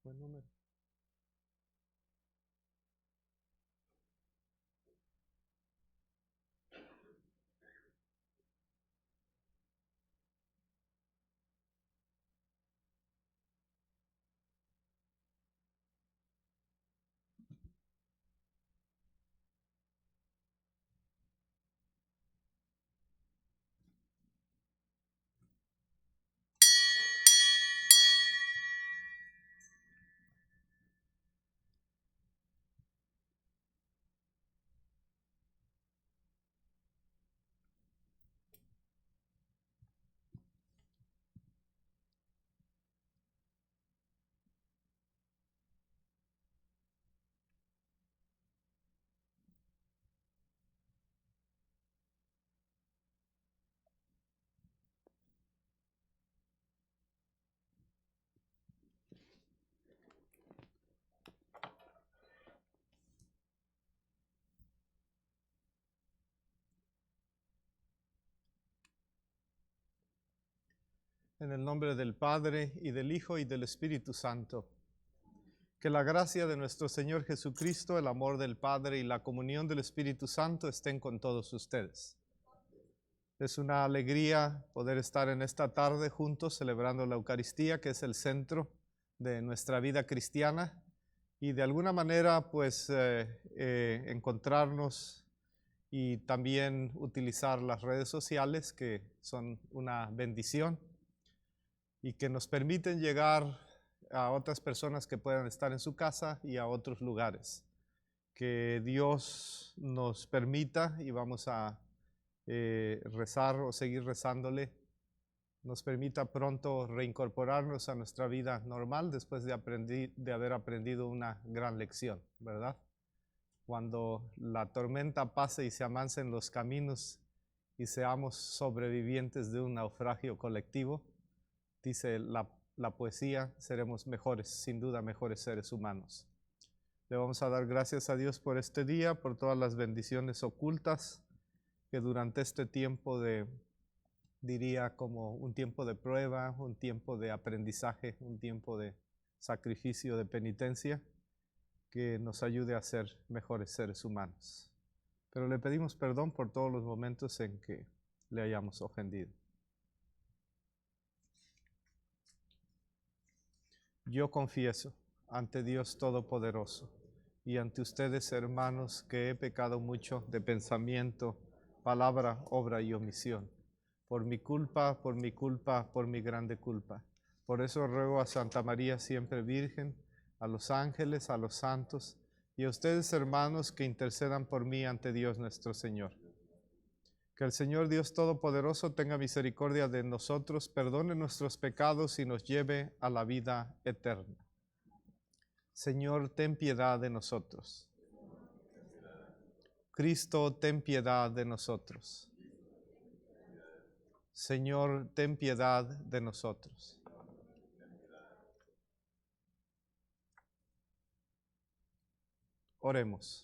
Buen número. En el nombre del Padre, y del Hijo, y del Espíritu Santo. Que la gracia de nuestro Señor Jesucristo, el amor del Padre y la comunión del Espíritu Santo estén con todos ustedes. Es una alegría poder estar en esta tarde juntos celebrando la Eucaristía, que es el centro de nuestra vida cristiana, y de alguna manera pues encontrarnos y también utilizar las redes sociales, que son una bendición y que nos permiten llegar a otras personas que puedan estar en su casa y a otros lugares. Que Dios nos permita, y vamos a rezar o seguir rezándole, nos permita pronto reincorporarnos a nuestra vida normal después de haber aprendido una gran lección, ¿verdad? Cuando la tormenta pase y se amansen los caminos y seamos sobrevivientes de un naufragio colectivo, dice la poesía, seremos mejores, sin duda mejores seres humanos. Le vamos a dar gracias a Dios por este día, por todas las bendiciones ocultas que durante este tiempo diría como un tiempo de prueba, un tiempo de aprendizaje, un tiempo de sacrificio, de penitencia, que nos ayude a ser mejores seres humanos. Pero le pedimos perdón por todos los momentos en que le hayamos ofendido. Yo confieso ante Dios Todopoderoso y ante ustedes, hermanos, que he pecado mucho de pensamiento, palabra, obra y omisión. Por mi culpa, por mi grande culpa. Por eso ruego a Santa María siempre Virgen, a los ángeles, a los santos, y a ustedes, hermanos, que intercedan por mí ante Dios nuestro Señor. Que el Señor Dios Todopoderoso tenga misericordia de nosotros, perdone nuestros pecados y nos lleve a la vida eterna. Señor, ten piedad de nosotros. Cristo, ten piedad de nosotros. Señor, ten piedad de nosotros. Oremos.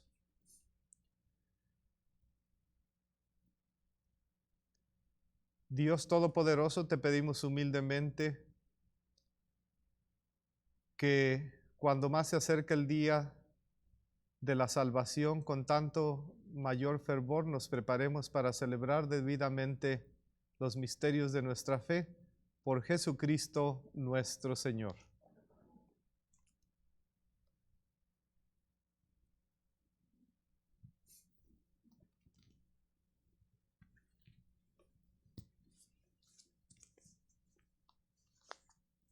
Dios Todopoderoso, te pedimos humildemente que cuando más se acerca el día de la salvación, con tanto mayor fervor nos preparemos para celebrar debidamente los misterios de nuestra fe por Jesucristo nuestro Señor.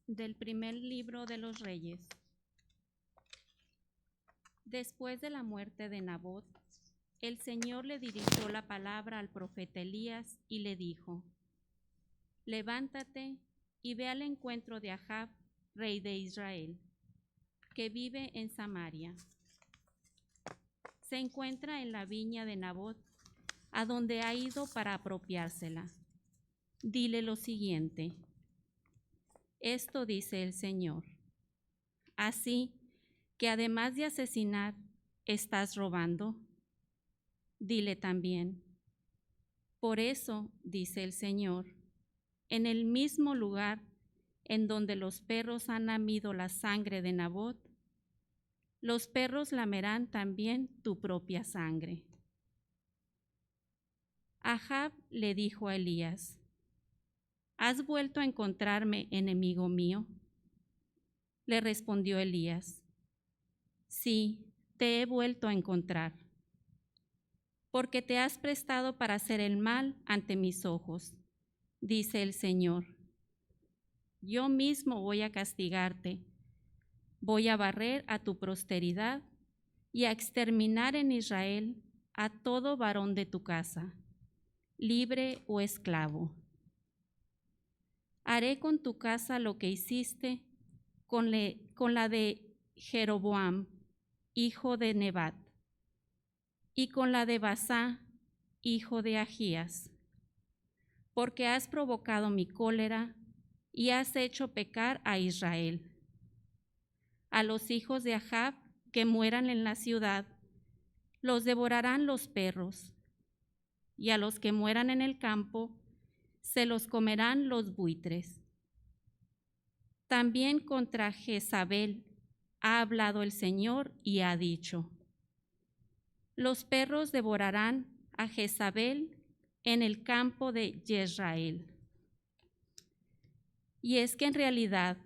Del primer libro de los Reyes. Después de la muerte de Nabot, el Señor le dirigió la palabra al profeta Elías y le dijo: Levántate y ve al encuentro de Ahab, rey de Israel, que vive en Samaria. Se encuentra en la viña de Nabot, a donde ha ido para apropiársela. Dile lo siguiente: Esto dice el Señor. Así que además de asesinar, ¿estás robando? Dile también: Por eso, dice el Señor, en el mismo lugar en donde los perros han lamido la sangre de Nabot, los perros lamerán también tu propia sangre. Ahab le dijo a Elías: ¿Has vuelto a encontrarme, enemigo mío? Le respondió Elías: Sí, te he vuelto a encontrar, porque te has prestado para hacer el mal ante mis ojos, dice el Señor. Yo mismo voy a castigarte, voy a barrer a tu posteridad y a exterminar en Israel a todo varón de tu casa, libre o esclavo. Haré con tu casa lo que hiciste con la de Jeroboam, hijo de Nebat, y con la de Basá, hijo de Ahías, porque has provocado mi cólera y has hecho pecar a Israel. A los hijos de Ahab que mueran en la ciudad, los devorarán los perros, y a los que mueran en el campo, se los comerán los buitres. También contra Jezabel ha hablado el Señor y ha dicho: los perros devorarán a Jezabel en el campo de Jezreel. Y es que en realidad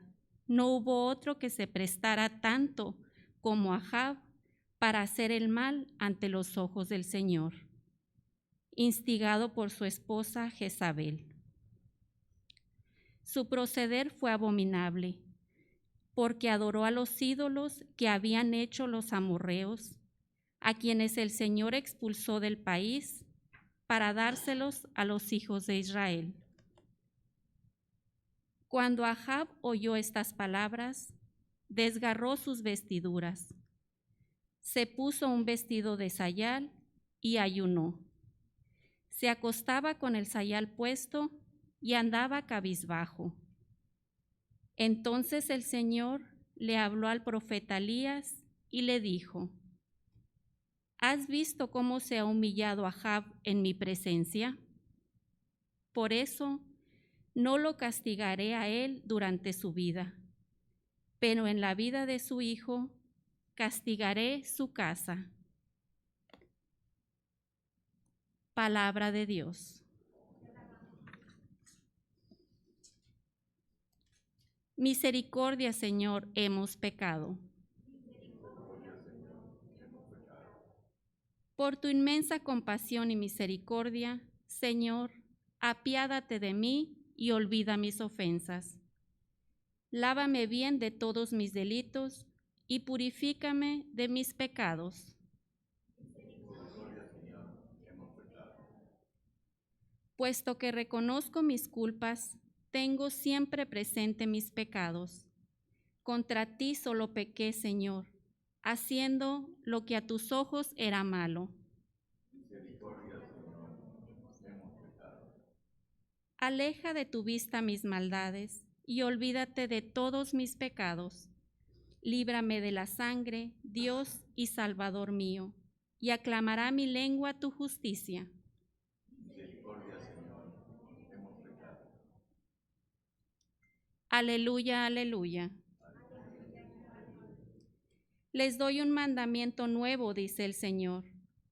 no hubo otro que se prestara tanto como Ahab para hacer el mal ante los ojos del Señor, instigado por su esposa Jezabel. Su proceder fue abominable, porque adoró a los ídolos que habían hecho los amorreos, a quienes el Señor expulsó del país para dárselos a los hijos de Israel. Cuando Ahab oyó estas palabras, desgarró sus vestiduras, se puso un vestido de sayal y ayunó. Se acostaba con el sayal puesto y andaba cabizbajo. Entonces el Señor le habló al profeta Elías y le dijo: ¿Has visto cómo se ha humillado Ahab en mi presencia? Por eso no lo castigaré a él durante su vida, pero en la vida de su hijo castigaré su casa. Palabra de Dios. Misericordia, Señor, hemos pecado. Por tu inmensa compasión y misericordia, Señor, apiádate de mí y olvida mis ofensas. Lávame bien de todos mis delitos y purifícame de mis pecados. Puesto que reconozco mis culpas, tengo siempre presente mis pecados. Contra ti solo pequé, Señor, haciendo lo que a tus ojos era malo. Aleja de tu vista mis maldades y olvídate de todos mis pecados. Líbrame de la sangre, Dios y Salvador mío, y aclamará mi lengua tu justicia. Misericordia, Señor, hemos pecado. Aleluya, aleluya. Les doy un mandamiento nuevo, dice el Señor,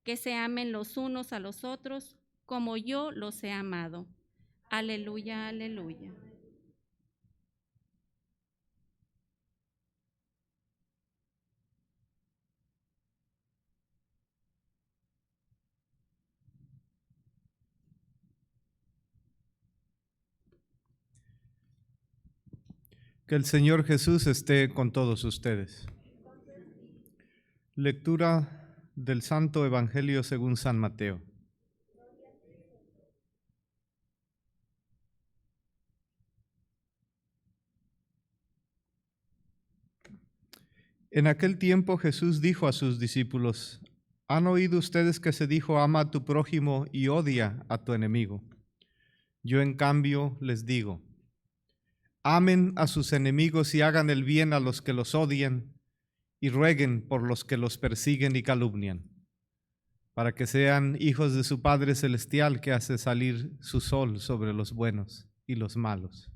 que se amen los unos a los otros como yo los he amado. Aleluya, aleluya. Que el Señor Jesús esté con todos ustedes. Lectura del Santo Evangelio según San Mateo. En aquel tiempo Jesús dijo a sus discípulos: ¿Han oído ustedes que se dijo, ama a tu prójimo y odia a tu enemigo? Yo en cambio les digo, amen a sus enemigos y hagan el bien a los que los odian y rueguen por los que los persiguen y calumnian, para que sean hijos de su Padre Celestial, que hace salir su sol sobre los buenos y los malos,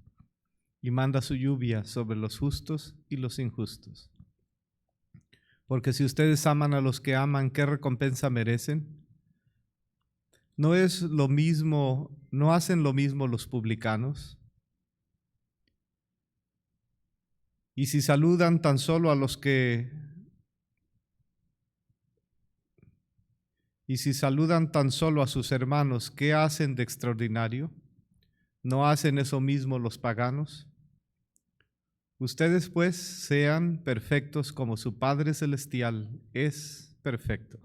y manda su lluvia sobre los justos y los injustos. Porque si ustedes aman a los que aman, ¿qué recompensa merecen? ¿No es lo mismo, no hacen lo mismo los publicanos? Y si saludan tan solo a los que Y si saludan tan solo a sus hermanos, ¿qué hacen de extraordinario? ¿No hacen eso mismo los paganos? Ustedes pues sean perfectos como su Padre Celestial es perfecto.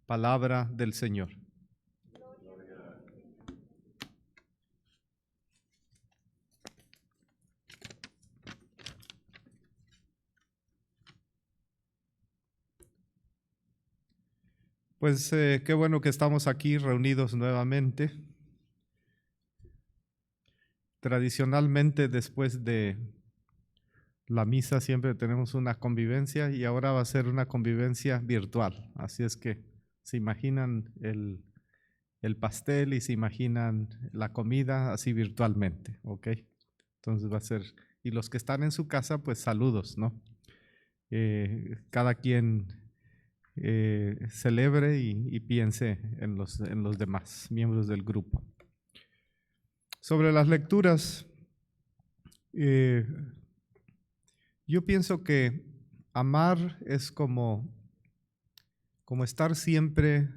Palabra del Señor. Pues qué bueno que estamos aquí reunidos nuevamente. Tradicionalmente después de la misa siempre tenemos una convivencia y ahora va a ser una convivencia virtual. Así es que se imaginan el pastel y se imaginan la comida así virtualmente, ¿ok? Entonces va a ser, y los que están en su casa, pues saludos, ¿no? Cada quien celebre y piense en los demás miembros del grupo. Sobre las lecturas, yo pienso que amar es como estar siempre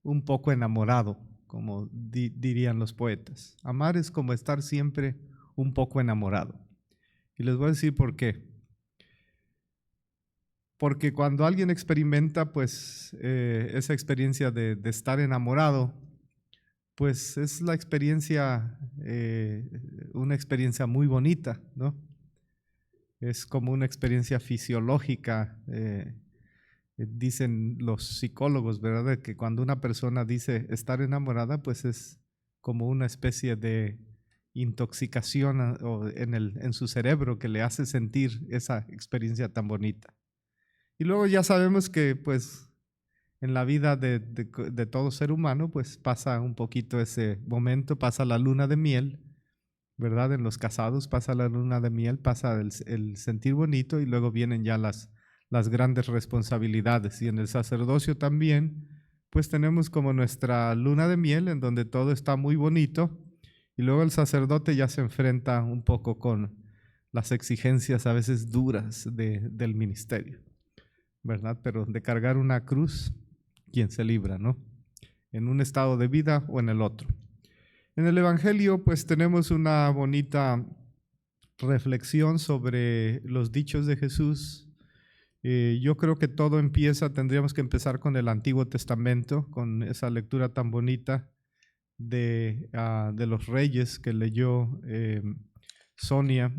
un poco enamorado, como dirían los poetas. Amar es como estar siempre un poco enamorado. Y les voy a decir por qué. Porque cuando alguien experimenta pues esa experiencia de estar enamorado, pues es la experiencia, una experiencia muy bonita, ¿no? Es como una experiencia fisiológica. Dicen los psicólogos, ¿verdad? Que cuando una persona dice estar enamorada, pues es como una especie de intoxicación en su cerebro que le hace sentir esa experiencia tan bonita. Y luego ya sabemos que pues en la vida de todo ser humano pues pasa un poquito ese momento, pasa la luna de miel, ¿verdad? En los casados pasa la luna de miel, pasa el sentir bonito y luego vienen ya las grandes responsabilidades. Y en el sacerdocio también pues tenemos como nuestra luna de miel en donde todo está muy bonito y luego el sacerdote ya se enfrenta un poco con las exigencias a veces duras del ministerio, ¿verdad? Pero de cargar una cruz, ¿quién se libra, no? En un estado de vida o en el otro. En el Evangelio, pues tenemos una bonita reflexión sobre los dichos de Jesús. Yo creo que todo tendríamos que empezar con el Antiguo Testamento, con esa lectura tan bonita de los reyes que leyó Sonia.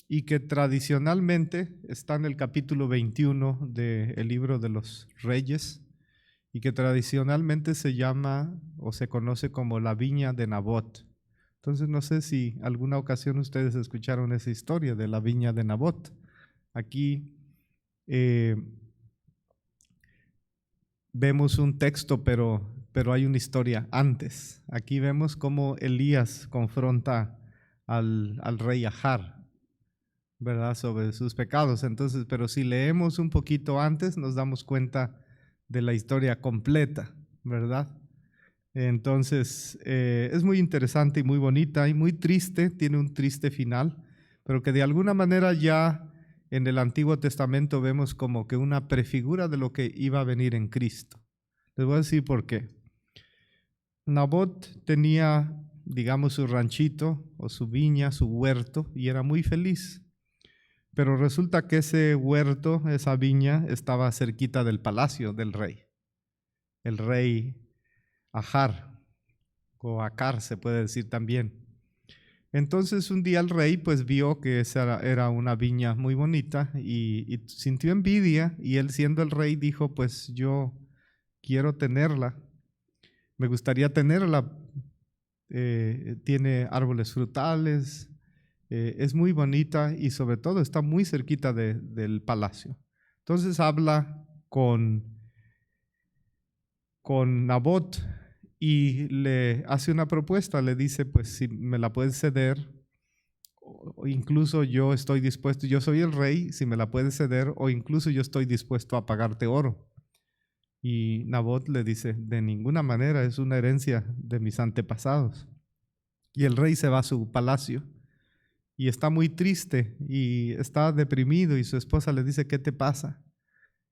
Y que tradicionalmente está en el capítulo 21 del libro de los Reyes y que tradicionalmente se llama o se conoce como la viña de Nabot. Entonces no sé si alguna ocasión ustedes escucharon esa historia de la viña de Nabot. Aquí vemos un texto, pero hay una historia antes. Aquí vemos cómo Elías confronta al rey Ahab, ¿verdad? Sobre sus pecados. Entonces, pero si leemos un poquito antes, nos damos cuenta de la historia completa, ¿verdad? Entonces, es muy interesante y muy bonita y muy triste, tiene un triste final, pero que de alguna manera ya en el Antiguo Testamento vemos como que una prefigura de lo que iba a venir en Cristo. Les voy a decir por qué. Nabot tenía, digamos, su ranchito o su viña, su huerto, y era muy feliz. Pero resulta que ese huerto, esa viña, estaba cerquita del palacio del rey. El rey Ahab, o Acar se puede decir también. Entonces un día el rey pues vio que esa era una viña muy bonita y sintió envidia, y él, siendo el rey, dijo: pues yo quiero tenerla, me gustaría tenerla, tiene árboles frutales, es muy bonita y sobre todo está muy cerquita del palacio. Entonces habla con Nabot y le hace una propuesta, le dice, pues si me la puedes ceder, o incluso yo estoy dispuesto, yo soy el rey, si me la puedes ceder, o incluso yo estoy dispuesto a pagarte oro. Y Nabot le dice, de ninguna manera, es una herencia de mis antepasados. Y el rey se va a su palacio y está muy triste y está deprimido, y su esposa le dice, ¿qué te pasa?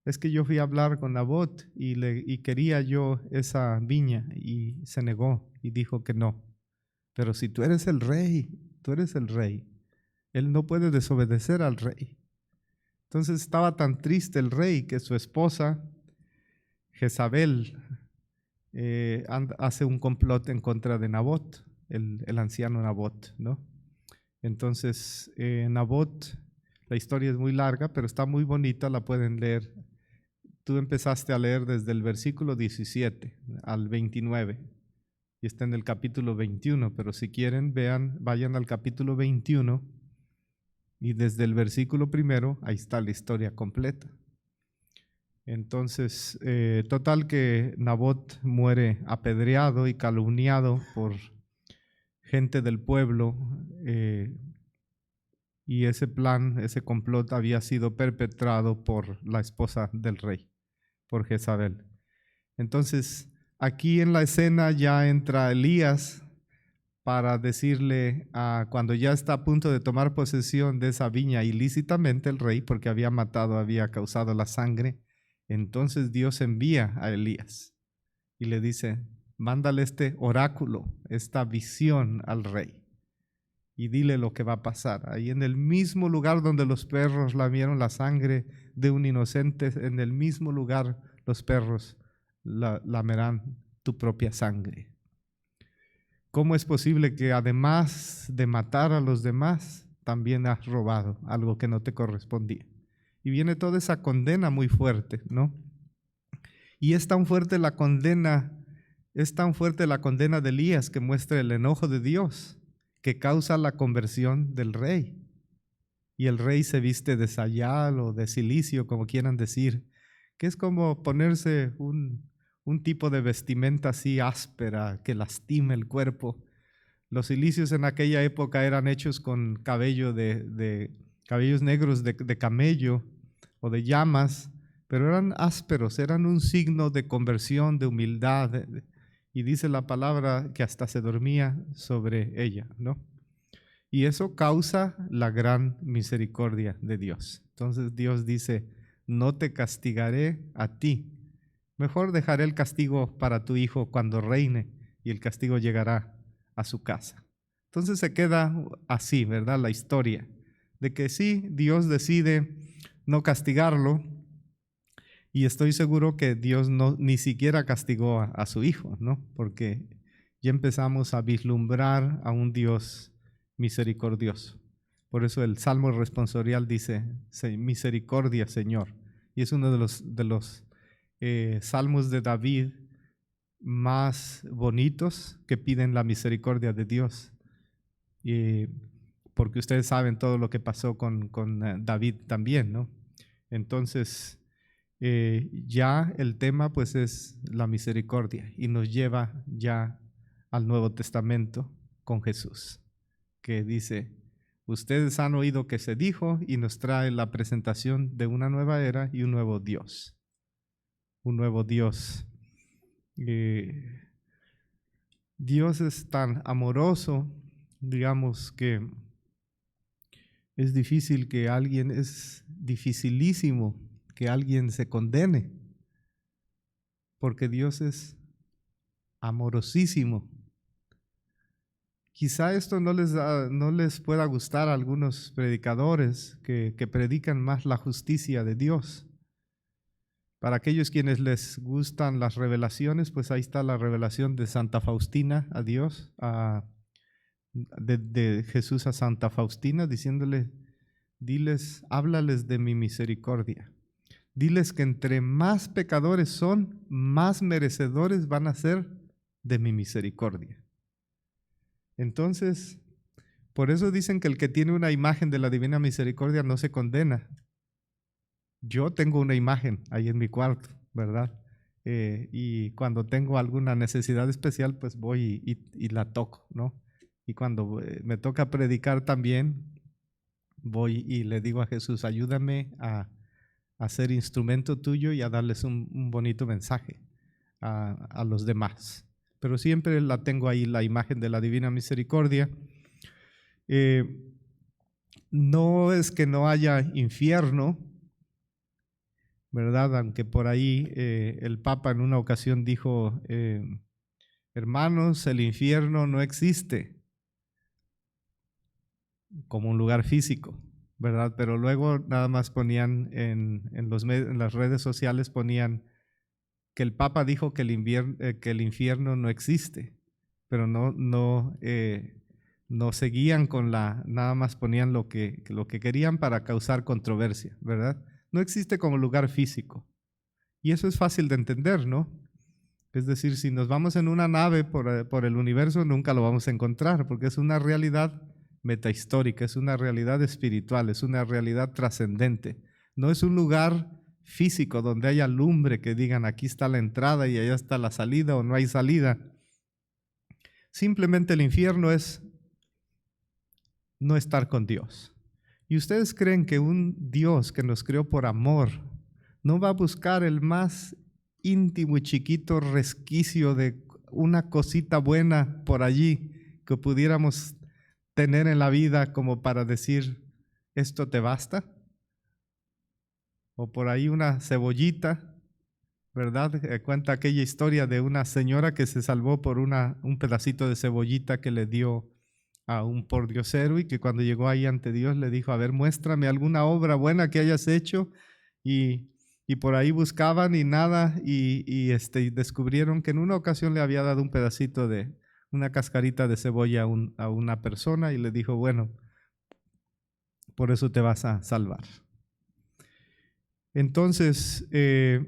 Es que yo fui a hablar con Nabot y quería yo esa viña, y se negó y dijo que no. Pero si tú eres el rey, tú eres el rey. Él no puede desobedecer al rey. Entonces estaba tan triste el rey que su esposa, Jezabel, hace un complot en contra de Nabot, el anciano Nabot, ¿no? Entonces, Nabot, la historia es muy larga, pero está muy bonita, la pueden leer. Tú empezaste a leer desde el versículo 17 al 29 y está en el capítulo 21, pero si quieren, vayan al capítulo 21 y desde el versículo 1, ahí está la historia completa. Entonces, total que Nabot muere apedreado y calumniado por gente del pueblo, y ese plan, ese complot había sido perpetrado por la esposa del rey, por Jezabel. Entonces, aquí en la escena ya entra Elías para decirle, cuando ya está a punto de tomar posesión de esa viña ilícitamente el rey, porque había causado la sangre, entonces Dios envía a Elías y le dice, mándale este oráculo, esta visión al rey, y dile lo que va a pasar. Ahí en el mismo lugar donde los perros lamieron la sangre de un inocente, en el mismo lugar los perros lamerán tu propia sangre. ¿Cómo es posible que además de matar a los demás, también has robado algo que no te correspondía? Y viene toda esa condena muy fuerte, ¿no? Y es tan fuerte la condena de Elías, que muestra el enojo de Dios, que causa la conversión del rey. Y el rey se viste de sayal o de cilicio, como quieran decir, que es como ponerse un tipo de vestimenta así áspera que lastime el cuerpo. Los cilicios en aquella época eran hechos con cabellos negros de camello o de llamas, pero eran ásperos, eran un signo de conversión, de humildad, y dice la palabra que hasta se dormía sobre ella, ¿no? Y eso causa la gran misericordia de Dios. Entonces Dios dice, no te castigaré a ti, mejor dejaré el castigo para tu hijo cuando reine, y el castigo llegará a su casa. Entonces se queda así, ¿verdad? La historia de que sí, Dios decide no castigarlo, y estoy seguro que Dios ni siquiera castigó a su hijo, ¿no? Porque ya empezamos a vislumbrar a un Dios misericordioso. Por eso el Salmo responsorial dice, misericordia, Señor. Y es uno de los salmos de David más bonitos que piden la misericordia de Dios. Porque ustedes saben todo lo que pasó con David también, ¿no? Entonces, ya el tema pues es la misericordia, y nos lleva ya al Nuevo Testamento con Jesús, que dice, ustedes han oído que se dijo, y nos trae la presentación de una nueva era y un nuevo Dios. Un nuevo Dios. Dios es tan amoroso, digamos, que es dificilísimo que alguien se condene, porque Dios es amorosísimo. Quizá esto no les pueda gustar a algunos predicadores que predican más la justicia de Dios. Para aquellos quienes les gustan las revelaciones, pues ahí está la revelación de Santa Faustina a Dios, de Jesús a Santa Faustina, diciéndole, háblales de mi misericordia. Diles que entre más pecadores son, más merecedores van a ser de mi misericordia. Entonces, por eso dicen que el que tiene una imagen de la divina misericordia no se condena. Yo tengo una imagen ahí en mi cuarto, ¿verdad? y cuando tengo alguna necesidad especial, pues voy y la toco, ¿no? Y cuando me toca predicar también, voy y le digo a Jesús, ayúdame a ser instrumento tuyo y a darles un bonito mensaje a los demás. Pero siempre la tengo ahí, la imagen de la Divina Misericordia. No es que no haya infierno, ¿verdad? Aunque por ahí el Papa en una ocasión dijo, hermanos, el infierno no existe como un lugar físico, ¿verdad? Pero luego nada más ponían en las redes sociales, ponían que el Papa dijo que el infierno no existe, pero no seguían con nada más ponían lo que querían para causar controversia, ¿verdad? No existe como lugar físico. Y eso es fácil de entender, ¿no? Es decir, si nos vamos en una nave por el universo, nunca lo vamos a encontrar, porque es una realidad metahistórica, es una realidad espiritual, es una realidad trascendente. No es un lugar físico donde haya lumbre que digan aquí está la entrada y allá está la salida o no hay salida. Simplemente el infierno es no estar con Dios. ¿Y ustedes creen que un Dios que nos creó por amor no va a buscar el más íntimo y chiquito resquicio de una cosita buena por allí que pudiéramos tener en la vida como para decir, ¿esto te basta? O por ahí una cebollita, ¿verdad? Cuenta aquella historia de una señora que se salvó por un pedacito de cebollita que le dio a un pordiosero y que cuando llegó ahí ante Dios le dijo, a ver, muéstrame alguna obra buena que hayas hecho, y por ahí buscaban y nada, y descubrieron que en una ocasión le había dado un pedacito de una cascarita de cebolla a una persona y le dijo, bueno, por eso te vas a salvar. Entonces, ese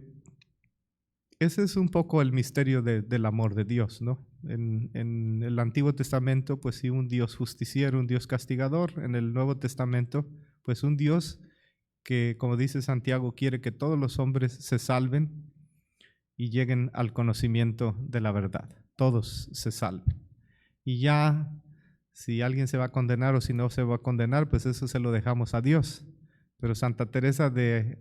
es un poco el misterio del amor de Dios, ¿no? En el Antiguo Testamento, pues sí, un Dios justiciero, un Dios castigador. En el Nuevo Testamento, pues un Dios que, como dice Santiago, quiere que todos los hombres se salven y lleguen al conocimiento de la verdad. Todos se salven. Y ya, si alguien se va a condenar o si no se va a condenar, pues eso se lo dejamos a Dios. Pero Santa Teresa de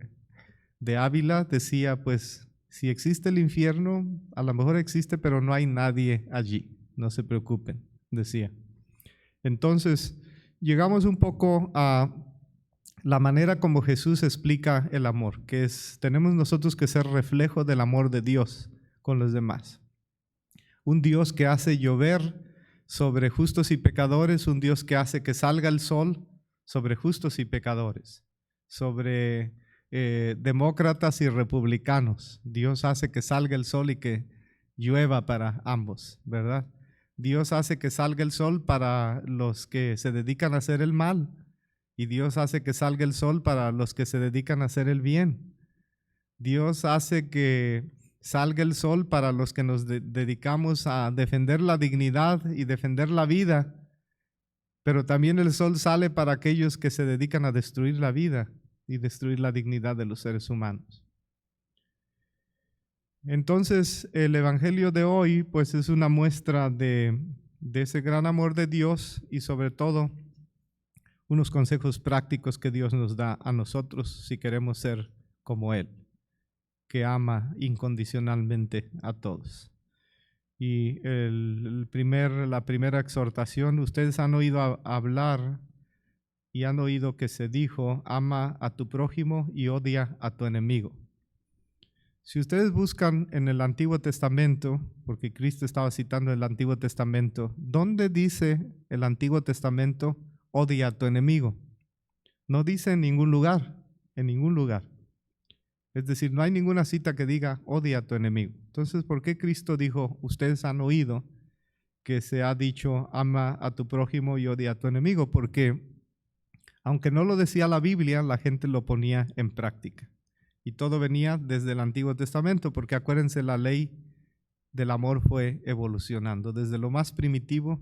Ávila decía, pues, si existe el infierno, a lo mejor existe, pero no hay nadie allí. No se preocupen, decía. Entonces, llegamos un poco a la manera como Jesús explica el amor, que es, tenemos nosotros que ser reflejo del amor de Dios con los demás. Un Dios que hace llover sobre justos y pecadores, un Dios que hace que salga el sol sobre justos y pecadores, sobre demócratas y republicanos. Dios hace que salga el sol y que llueva para ambos, ¿verdad? Dios hace que salga el sol para los que se dedican a hacer el mal y Dios hace que salga el sol para los que se dedican a hacer el bien. Dios hace que salga el sol para los que nos dedicamos a defender la dignidad y defender la vida, pero también el sol sale para aquellos que se dedican a destruir la vida y destruir la dignidad de los seres humanos. Entonces, el Evangelio de hoy, pues, es una muestra de ese gran amor de Dios y sobre todo unos consejos prácticos que Dios nos da a nosotros si queremos ser como Él, que ama incondicionalmente a todos. Y la primera exhortación, ustedes han oído hablar y han oído que se dijo, ama a tu prójimo y odia a tu enemigo. Si ustedes buscan en el Antiguo Testamento, porque Cristo estaba citando el Antiguo Testamento, ¿dónde dice el Antiguo Testamento, odia a tu enemigo? No dice en ningún lugar, en ningún lugar. Es decir, no hay ninguna cita que diga, odia a tu enemigo. Entonces, ¿por qué Cristo dijo, ustedes han oído que se ha dicho, ama a tu prójimo y odia a tu enemigo? Porque aunque no lo decía la Biblia, la gente lo ponía en práctica. Y todo venía desde el Antiguo Testamento, porque acuérdense, la ley del amor fue evolucionando desde lo más primitivo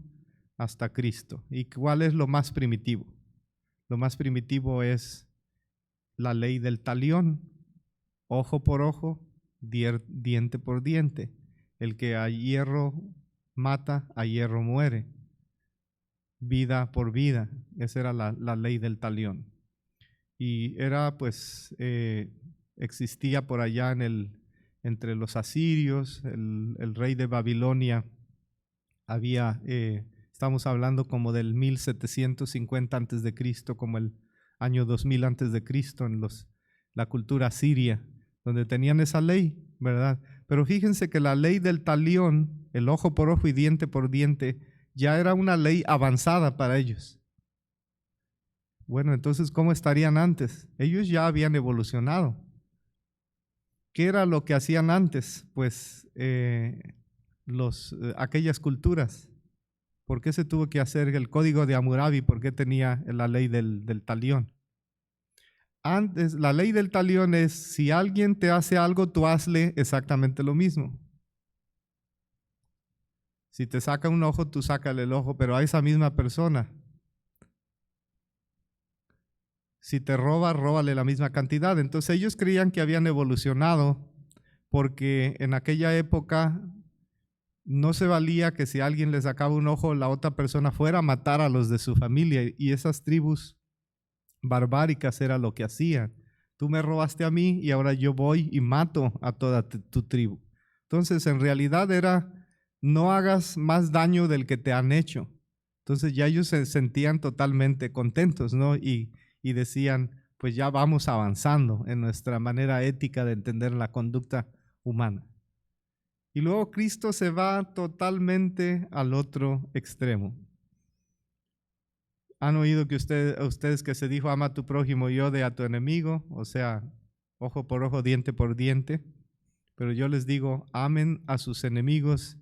hasta Cristo. ¿Y cuál es lo más primitivo? Lo más primitivo es la ley del talión, ojo por ojo, diente por diente. El que a hierro mata, a hierro muere. Vida por vida. Esa era la ley del talión. Y era pues, existía por allá entre los asirios, el rey de Babilonia. Estamos hablando como del 1750 antes de Cristo, como el año 2000 antes de Cristo, en la cultura siria, donde tenían esa ley, ¿verdad? Pero fíjense que la ley del talión, el ojo por ojo y diente por diente, ya era una ley avanzada para ellos. Bueno, entonces, ¿cómo estarían antes? Ellos ya habían evolucionado. ¿Qué era lo que hacían antes? Pues aquellas culturas. ¿Por qué se tuvo que hacer el código de Hammurabi? ¿Por qué tenía la ley del talión? Antes, la ley del talión es, si alguien te hace algo, tú hazle exactamente lo mismo. Si te saca un ojo, tú sácale el ojo, pero a esa misma persona. Si te roba, róbale la misma cantidad. Entonces ellos creían que habían evolucionado porque en aquella época no se valía que si alguien le sacaba un ojo, la otra persona fuera a matar a los de su familia. Y esas tribus barbáricas era lo que hacían. Tú me robaste a mí y ahora yo voy y mato a toda tu tribu. Entonces en realidad era, no hagas más daño del que te han hecho. Entonces ya ellos se sentían totalmente contentos, ¿no? Y decían, pues ya vamos avanzando en nuestra manera ética de entender la conducta humana. Y luego Cristo se va totalmente al otro extremo. ¿Han oído que ustedes que se dijo, ama a tu prójimo y odia a tu enemigo? O sea, ojo por ojo, diente por diente. Pero yo les digo, amen a sus enemigos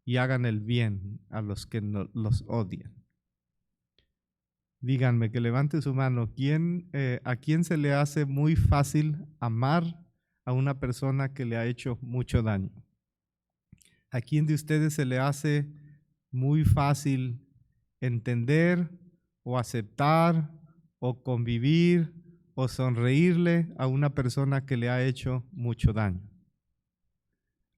y hagan el bien a los que los odian. Díganme, que levante su mano. ¿A quién se le hace muy fácil amar a una persona que le ha hecho mucho daño? ¿A quién de ustedes se le hace muy fácil entender o aceptar o convivir o sonreírle a una persona que le ha hecho mucho daño?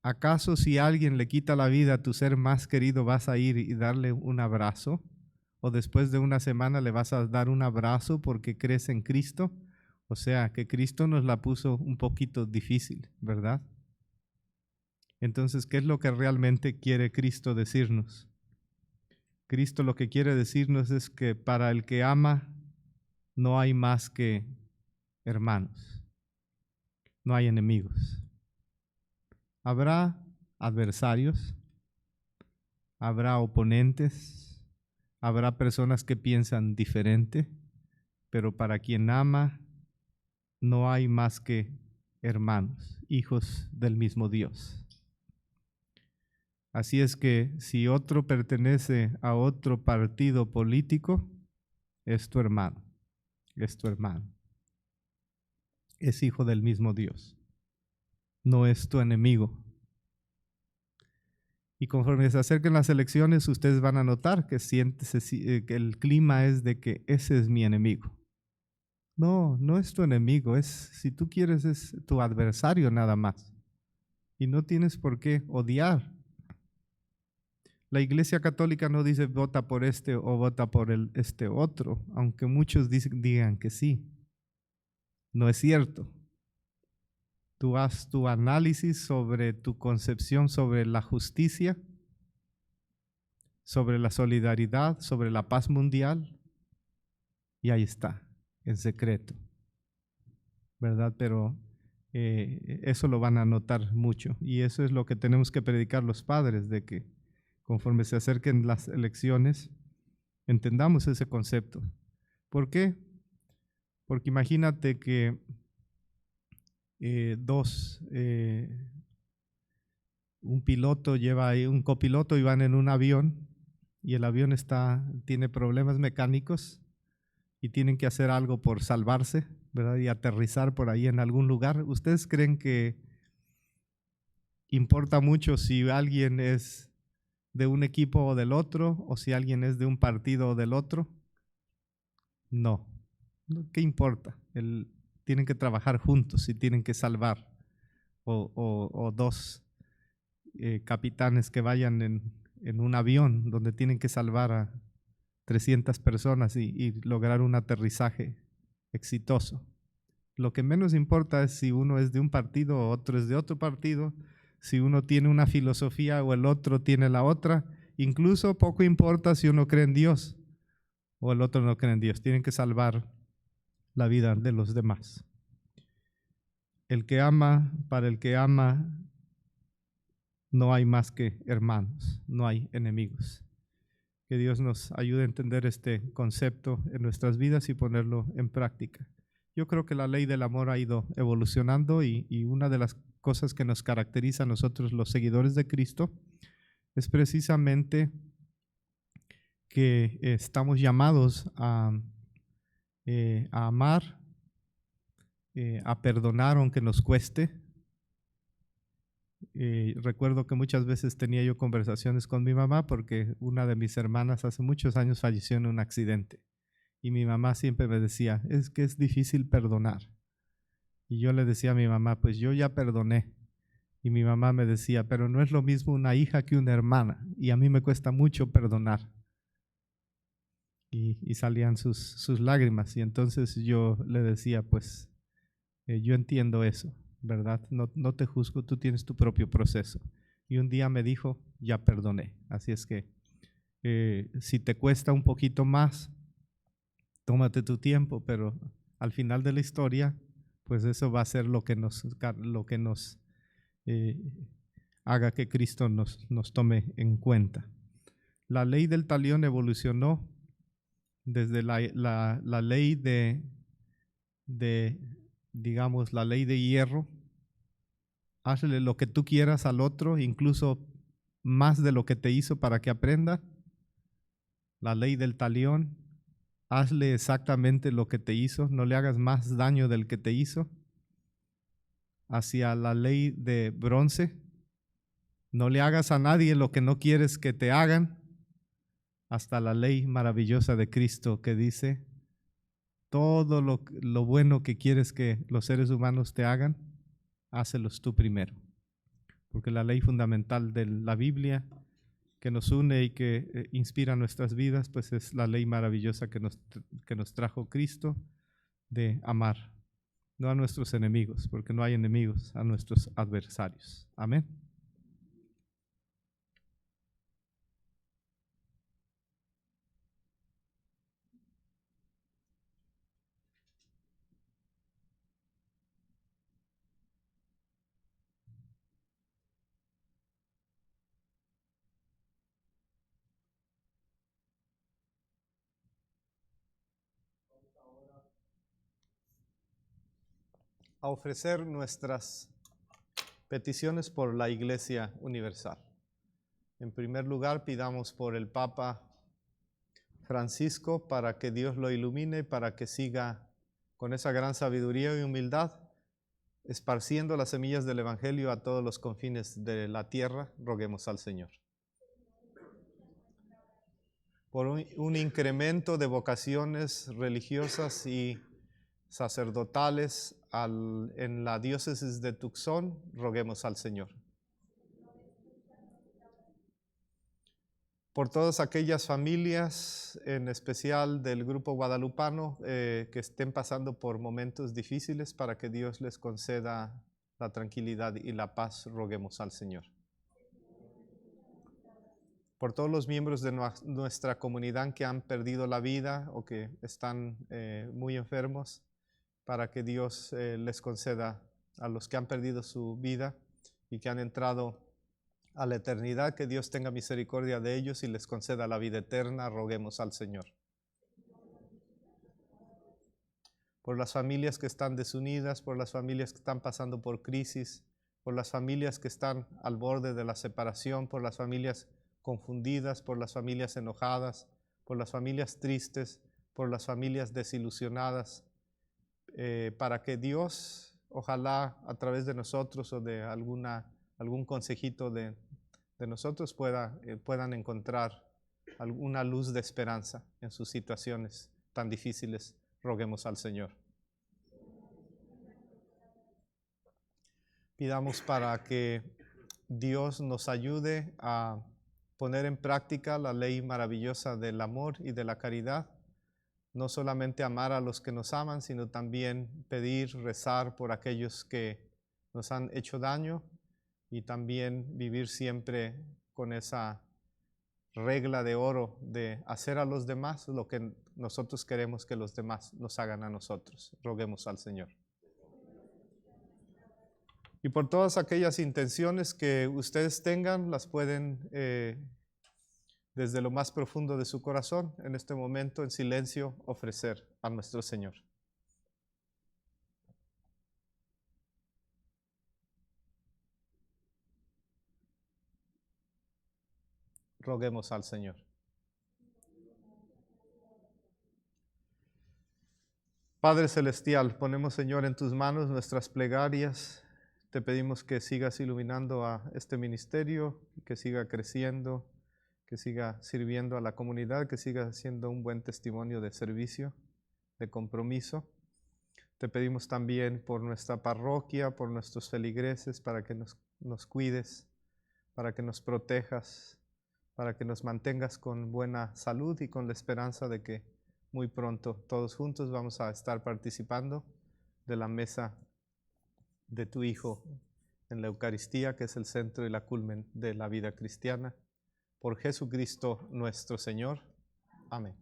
¿Acaso si alguien le quita la vida a tu ser más querido, vas a ir y darle un abrazo? ¿O después de una semana le vas a dar un abrazo porque crees en Cristo? O sea, que Cristo nos la puso un poquito difícil, ¿verdad? Entonces, ¿qué es lo que realmente quiere Cristo decirnos? Cristo lo que quiere decirnos es que para el que ama no hay más que hermanos, no hay enemigos. Habrá adversarios, habrá oponentes, habrá personas que piensan diferente, pero para quien ama no hay más que hermanos, hijos del mismo Dios. Así es que si otro pertenece a otro partido político, es tu hermano, es tu hermano. Es hijo del mismo Dios, no es tu enemigo. Y conforme se acerquen las elecciones, ustedes van a notar que que el clima es de que ese es mi enemigo. No, no es tu enemigo, si tú quieres, es tu adversario nada más. Y no tienes por qué odiar. La Iglesia Católica no dice vota por este o vota por este otro, aunque muchos digan que sí. No es cierto. Tú haz tu análisis sobre tu concepción sobre la justicia, sobre la solidaridad, sobre la paz mundial, y ahí está, en secreto, ¿verdad? Pero eso lo van a notar mucho, y eso es lo que tenemos que predicar los padres, de que conforme se acerquen las elecciones, entendamos ese concepto. ¿Por qué? Porque imagínate que un piloto lleva ahí un copiloto y van en un avión y el avión tiene problemas mecánicos y tienen que hacer algo por salvarse, ¿verdad? Y aterrizar por ahí en algún lugar. ¿Ustedes creen que importa mucho si alguien es de un equipo o del otro, o si alguien es de un partido o del otro? No. ¿Qué importa? Tienen que trabajar juntos y tienen que salvar. o dos capitanes que vayan en un avión donde tienen que salvar a 300 personas y lograr un aterrizaje exitoso. Lo que menos importa es si uno es de un partido o otro es de otro partido, si uno tiene una filosofía o el otro tiene la otra. Incluso poco importa si uno cree en Dios o el otro no cree en Dios. Tienen que salvar la vida de los demás. El que ama, para el que ama, no hay más que hermanos, no hay enemigos. Que Dios nos ayude a entender este concepto en nuestras vidas y ponerlo en práctica. Yo creo que la ley del amor ha ido evolucionando y una de las cosas que nos caracteriza a nosotros los seguidores de Cristo es precisamente que estamos llamados a amar, a perdonar aunque nos cueste. Recuerdo que muchas veces tenía yo conversaciones con mi mamá porque una de mis hermanas hace muchos años falleció en un accidente. Y mi mamá siempre me decía, es que es difícil perdonar. Y yo le decía a mi mamá, pues yo ya perdoné. Y mi mamá me decía, pero no es lo mismo una hija que una hermana. Y a mí me cuesta mucho perdonar. Y salían sus lágrimas. Y entonces yo le decía, pues yo entiendo eso, ¿verdad? No te juzgo, tú tienes tu propio proceso. Y un día me dijo, ya perdoné. Así es que si te cuesta un poquito más, tómate tu tiempo, pero al final de la historia, pues eso va a ser lo que nos haga que Cristo nos tome en cuenta. La ley del talión evolucionó desde la ley digamos, la ley de hierro. Hazle lo que tú quieras al otro, incluso más de lo que te hizo para que aprenda. La ley del talión. Hazle exactamente lo que te hizo, no le hagas más daño del que te hizo. Hacia la ley de bronce, no le hagas a nadie lo que no quieres que te hagan. Hasta la ley maravillosa de Cristo que dice, todo lo bueno que quieres que los seres humanos te hagan, hácelos tú primero. Porque la ley fundamental de la Biblia que nos une y que inspira nuestras vidas, pues es la ley maravillosa que nos trajo Cristo de amar, no a nuestros enemigos, porque no hay enemigos, a nuestros adversarios. Amén. A ofrecer nuestras peticiones por la Iglesia Universal. En primer lugar, pidamos por el Papa Francisco para que Dios lo ilumine, para que siga con esa gran sabiduría y humildad, esparciendo las semillas del Evangelio a todos los confines de la tierra. Roguemos al Señor. Por un incremento de vocaciones religiosas y sacerdotales en la diócesis de Tucson, roguemos al Señor. Por todas aquellas familias, en especial del grupo guadalupano, que estén pasando por momentos difíciles, para que Dios les conceda la tranquilidad y la paz, roguemos al Señor. Por todos los miembros de nuestra comunidad que han perdido la vida o que están muy enfermos, para que Dios les conceda a los que han perdido su vida y que han entrado a la eternidad, que Dios tenga misericordia de ellos y les conceda la vida eterna, roguemos al Señor. Por las familias que están desunidas, por las familias que están pasando por crisis, por las familias que están al borde de la separación, por las familias confundidas, por las familias enojadas, por las familias tristes, por las familias desilusionadas, para que Dios, ojalá a través de nosotros o de algún consejito de nosotros puedan encontrar alguna luz de esperanza en sus situaciones tan difíciles, roguemos al Señor. Pidamos para que Dios nos ayude a poner en práctica la ley maravillosa del amor y de la caridad. No solamente amar a los que nos aman, sino también pedir, rezar por aquellos que nos han hecho daño y también vivir siempre con esa regla de oro de hacer a los demás lo que nosotros queremos que los demás nos hagan a nosotros. Roguemos al Señor. Y por todas aquellas intenciones que ustedes tengan, las pueden desde lo más profundo de su corazón, en este momento en silencio, ofrecer a nuestro Señor. Roguemos al Señor. Padre Celestial, ponemos, Señor, en tus manos nuestras plegarias. Te pedimos que sigas iluminando a este ministerio, que siga creciendo, que siga sirviendo a la comunidad, que siga siendo un buen testimonio de servicio, de compromiso. Te pedimos también por nuestra parroquia, por nuestros feligreses, para que nos cuides, para que nos protejas, para que nos mantengas con buena salud y con la esperanza de que muy pronto todos juntos vamos a estar participando de la mesa de tu Hijo en la Eucaristía, que es el centro y la culmen de la vida cristiana. Por Jesucristo nuestro Señor. Amén.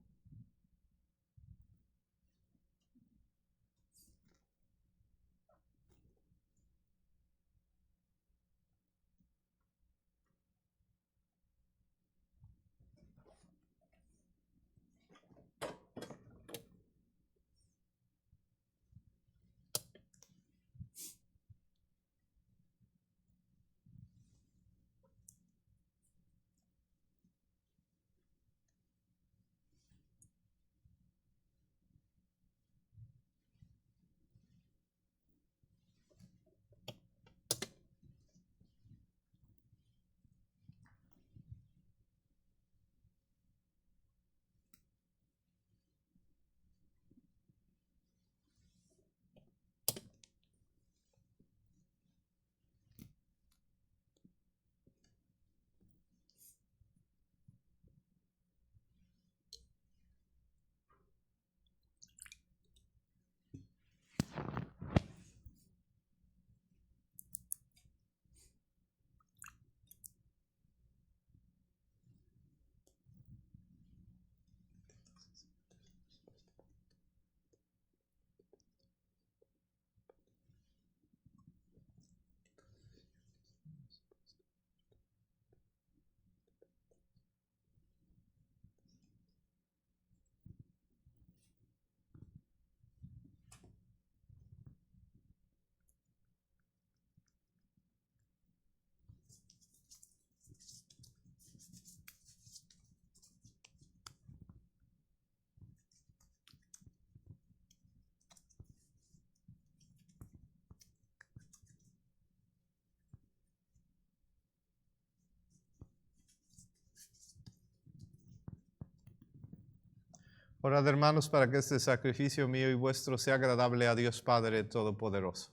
Orad, hermanos, para que este sacrificio mío y vuestro sea agradable a Dios Padre Todopoderoso.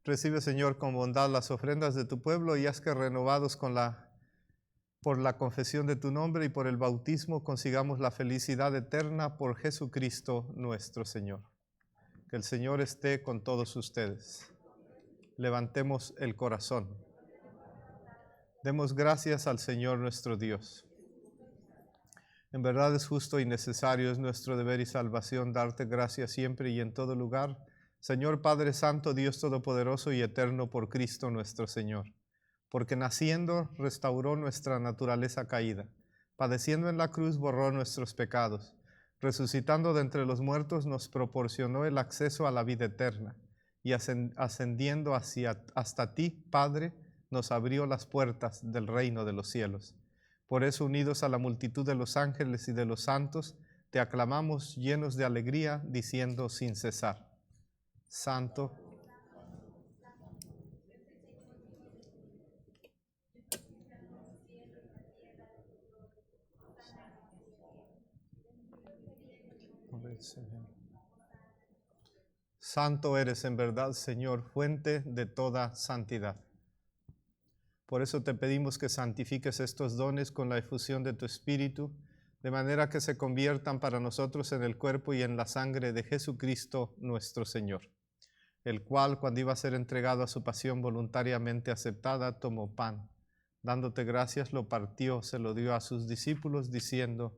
Recibe, Señor, con bondad las ofrendas de tu pueblo y haz que renovados por la confesión de tu nombre y por el bautismo consigamos la felicidad eterna por Jesucristo nuestro Señor. Que el Señor esté con todos ustedes. Levantemos el corazón. Demos gracias al Señor nuestro Dios. En verdad es justo y necesario, es nuestro deber y salvación darte gracias siempre y en todo lugar, Señor Padre Santo, Dios Todopoderoso y Eterno, por Cristo nuestro Señor. Porque naciendo restauró nuestra naturaleza caída, padeciendo en la cruz borró nuestros pecados, resucitando de entre los muertos nos proporcionó el acceso a la vida eterna, y ascendiendo hasta ti, Padre, nos abrió las puertas del reino de los cielos. Por eso, unidos a la multitud de los ángeles y de los santos, te aclamamos llenos de alegría, diciendo sin cesar: Santo, eres, Señor. Santo eres en verdad, Señor, fuente de toda santidad. Por eso te pedimos que santifiques estos dones con la efusión de tu Espíritu, de manera que se conviertan para nosotros en el cuerpo y en la sangre de Jesucristo nuestro Señor, el cual, cuando iba a ser entregado a su pasión voluntariamente aceptada, tomó pan. Dándote gracias, lo partió, se lo dio a sus discípulos, diciendo: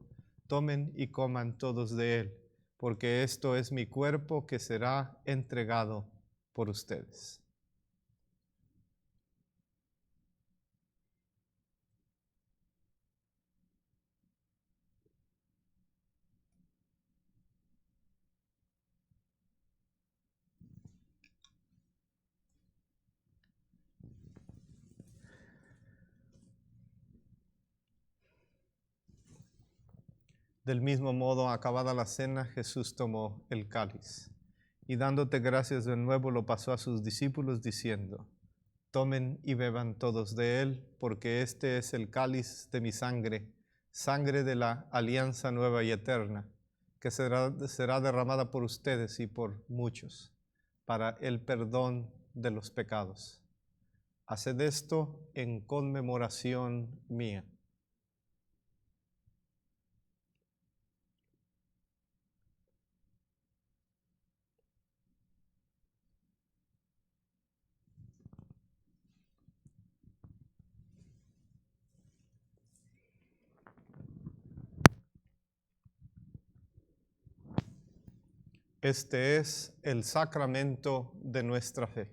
tomen y coman todos de él, porque esto es mi cuerpo que será entregado por ustedes. Del mismo modo, acabada la cena, Jesús tomó el cáliz y dándote gracias de nuevo lo pasó a sus discípulos diciendo: tomen y beban todos de él, porque este es el cáliz de mi sangre, sangre de la alianza nueva y eterna, que será derramada por ustedes y por muchos, para el perdón de los pecados. Haced esto en conmemoración mía. Este es el sacramento de nuestra fe.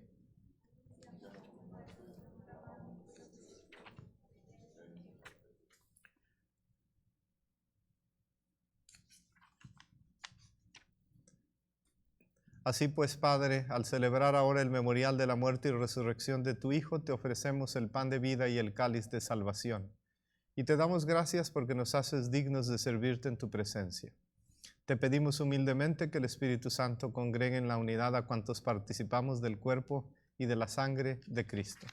Así pues, Padre, al celebrar ahora el memorial de la muerte y resurrección de tu Hijo, te ofrecemos el pan de vida y el cáliz de salvación. Y te damos gracias porque nos haces dignos de servirte en tu presencia. Te pedimos humildemente que el Espíritu Santo congregue en la unidad a cuantos participamos del cuerpo y de la sangre de Cristo.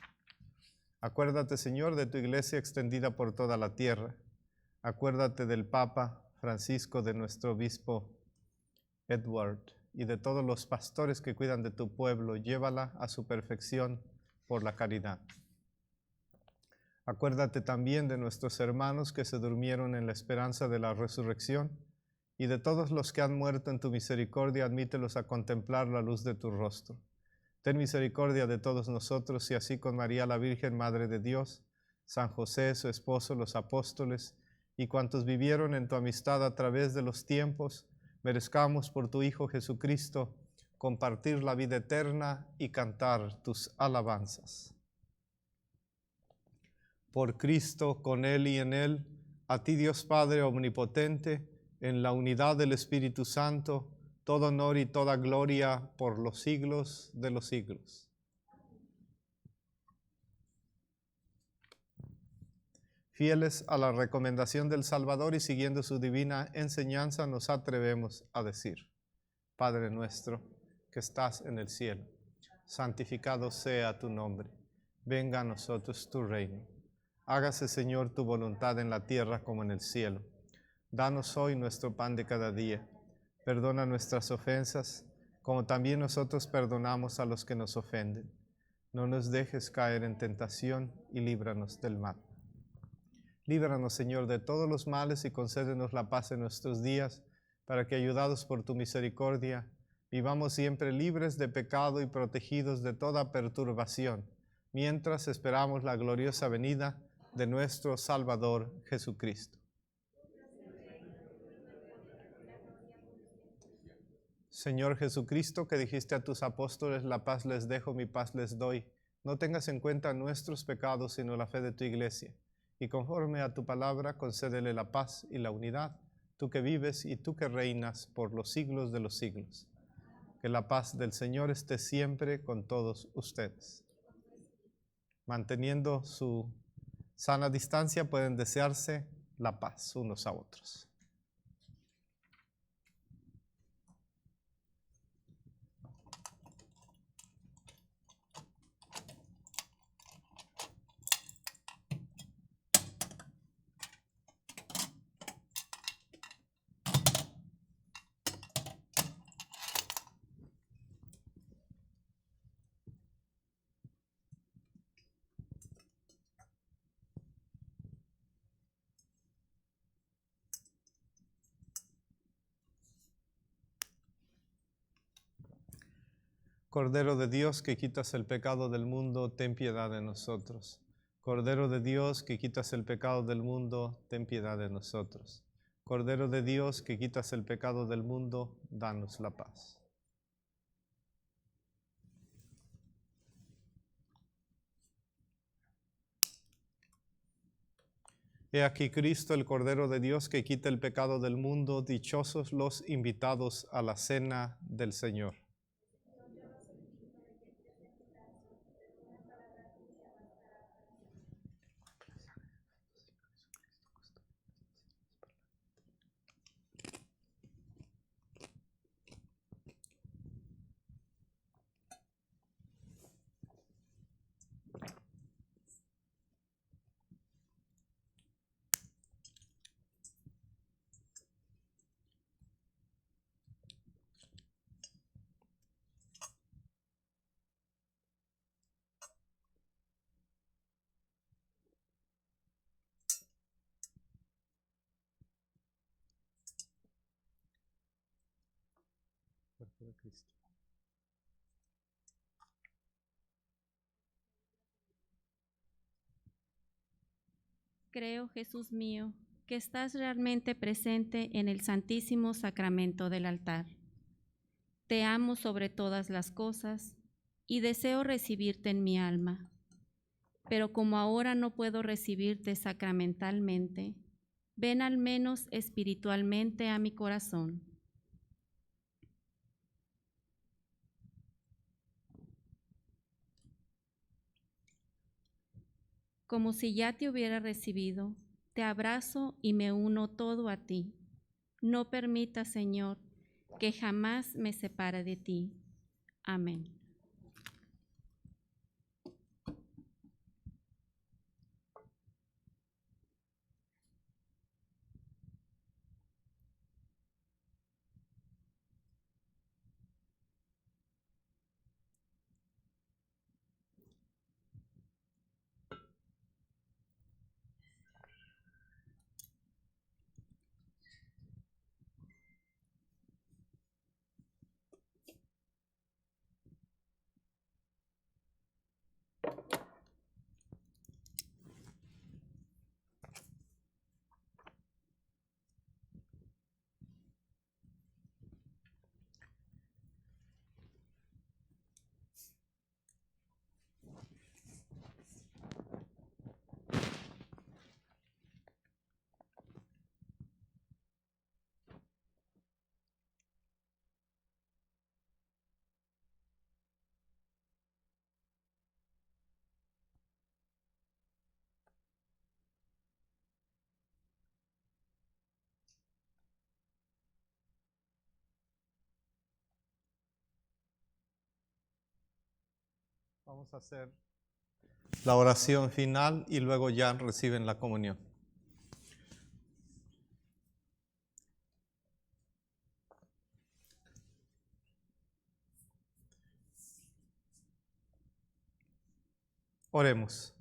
Acuérdate, Señor, de tu iglesia extendida por toda la tierra. Acuérdate del Papa Francisco, de nuestro obispo Edward, y de todos los pastores que cuidan de tu pueblo. Llévala a su perfección por la caridad. Acuérdate también de nuestros hermanos que se durmieron en la esperanza de la resurrección, y de todos los que han muerto en tu misericordia, admítelos a contemplar la luz de tu rostro. Ten misericordia de todos nosotros, y así con María la Virgen, Madre de Dios, San José, su esposo, los apóstoles, y cuantos vivieron en tu amistad a través de los tiempos, merezcamos por tu Hijo Jesucristo compartir la vida eterna y cantar tus alabanzas. Por Cristo, con Él y en Él, a ti Dios Padre omnipotente, en la unidad del Espíritu Santo, todo honor y toda gloria por los siglos de los siglos. Fieles a la recomendación del Salvador y siguiendo su divina enseñanza, nos atrevemos a decir: Padre nuestro, que estás en el cielo, santificado sea tu nombre. Venga a nosotros tu reino. Hágase, Señor, tu voluntad en la tierra como en el cielo. Danos hoy nuestro pan de cada día. Perdona nuestras ofensas, como también nosotros perdonamos a los que nos ofenden. No nos dejes caer en tentación y líbranos del mal. Líbranos, Señor, de todos los males y concédenos la paz en nuestros días, para que, ayudados por tu misericordia, vivamos siempre libres de pecado y protegidos de toda perturbación, mientras esperamos la gloriosa venida de nuestro Salvador Jesucristo. Señor Jesucristo, que dijiste a tus apóstoles: la paz les dejo, mi paz les doy, no tengas en cuenta nuestros pecados, sino la fe de tu iglesia. Y conforme a tu palabra, concédele la paz y la unidad, tú que vives y tú que reinas por los siglos de los siglos. Que la paz del Señor esté siempre con todos ustedes. Manteniendo su sana distancia, pueden desearse la paz unos a otros. Cordero de Dios, que quitas el pecado del mundo, ten piedad de nosotros. Cordero de Dios, que quitas el pecado del mundo, ten piedad de nosotros. Cordero de Dios, que quitas el pecado del mundo, danos la paz. He aquí Cristo, el Cordero de Dios, que quita el pecado del mundo. Dichosos los invitados a la cena del Señor. Cuerpo de Cristo. Creo, Jesús mío, que estás realmente presente en el Santísimo Sacramento del altar. Te amo sobre todas las cosas y deseo recibirte en mi alma. Pero como ahora no puedo recibirte sacramentalmente, ven al menos espiritualmente a mi corazón. Como si ya te hubiera recibido, te abrazo y me uno todo a ti. No permita, Señor, que jamás me separe de ti. Amén. Vamos a hacer la oración final y luego ya reciben la comunión. Oremos.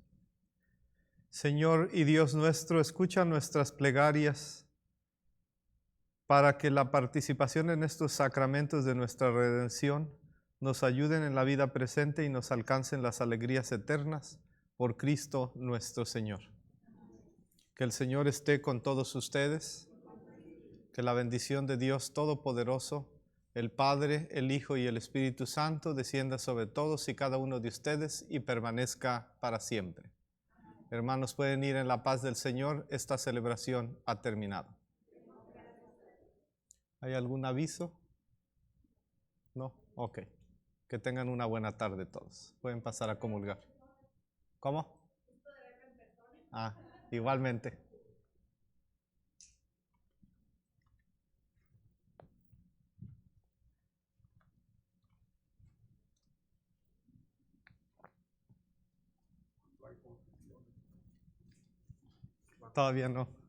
Señor y Dios nuestro, escucha nuestras plegarias para que la participación en estos sacramentos de nuestra redención nos ayuden en la vida presente y nos alcancen las alegrías eternas por Cristo nuestro Señor. Que el Señor esté con todos ustedes, que la bendición de Dios Todopoderoso, el Padre, el Hijo y el Espíritu Santo descienda sobre todos y cada uno de ustedes y permanezca para siempre. Hermanos, pueden ir en la paz del Señor. Esta celebración ha terminado. ¿Hay algún aviso? ¿No? Ok. Que tengan una buena tarde todos. Pueden pasar a comulgar. ¿Cómo? Ah, igualmente. Todavía no.